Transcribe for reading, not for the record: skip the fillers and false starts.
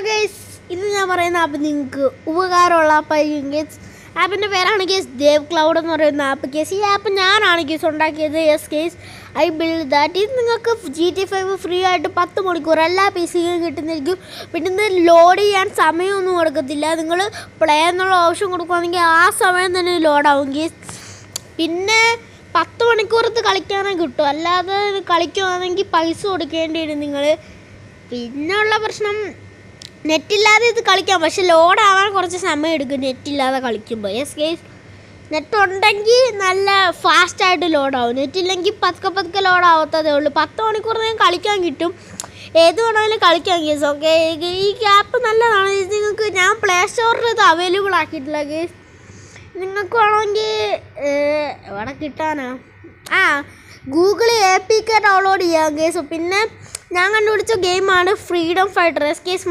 Guys, ഇന്ന് ഞാൻ പറയുന്ന ആപ്പ് നിങ്ങൾക്ക് ഉപകാരമുള്ള ആപ്പായിരിക്കും ഗേസ്. ആപ്പിൻ്റെ പേരാണ് കേസ് ദേവ് ക്ലൗഡ് എന്ന് പറയുന്ന ആപ്പ് കേസ്. ഈ ആപ്പ് ഞാനാണ് കേസ് ഉണ്ടാക്കിയത്. Yes case, I build that. ഇത് നിങ്ങൾക്ക് GTA 5 ഫ്രീ ആയിട്ട് 10 മണിക്കൂർ എല്ലാ PC-യും കിട്ടുന്നതായിരിക്കും. പിന്നെ ഇത് ലോഡ് ചെയ്യാൻ സമയമൊന്നും കൊടുക്കത്തില്ല. നിങ്ങൾ പ്ലേ എന്നുള്ള ഓപ്ഷൻ കൊടുക്കുകയാണെങ്കിൽ ആ സമയം തന്നെ ലോഡാവും കേസ്. പിന്നെ 10 മണിക്കൂറത്ത് കളിക്കാനേ കിട്ടും. അല്ലാതെ കളിക്കുകയാണെങ്കിൽ പൈസ കൊടുക്കേണ്ടി വരും നിങ്ങൾ. പിന്നെയുള്ള പ്രശ്നം, നെറ്റില്ലാതെ ഇത് കളിക്കാം, പക്ഷെ ലോഡാവാൻ കുറച്ച് സമയം എടുക്കും നെറ്റില്ലാതെ കളിക്കുമ്പോൾ. യെസ് കേസ്, നെറ്റ് ഉണ്ടെങ്കിൽ നല്ല ഫാസ്റ്റായിട്ട് ലോഡാവും. നെറ്റില്ലെങ്കിൽ പതുക്കെ ലോഡാവത്തതേ ഉള്ളൂ. 10 മണിക്കൂറിന് കളിക്കാൻ കിട്ടും, ഏത് വേണമെങ്കിലും കളിക്കാം കേസ്. ഓക്കെ, ഈ ആപ്പ് നല്ലതാണ്. ഇത് നിങ്ങൾക്ക് ഞാൻ പ്ലേ സ്റ്റോറിൽ ഇത് അവൈലബിൾ ആക്കിയിട്ടില്ല കേസ്. നിങ്ങൾക്ക് വേണമെങ്കിൽ എവിടെ കിട്ടാനാ, ഗൂഗിളിൽ APK ഡൗൺലോഡ് ചെയ്യാം കേസ്. പിന്നെ ഞാൻ കണ്ടുപിടിച്ച ഗെയിമാണ് ഫ്രീഡം ഫൈറ്റർ. Yes case,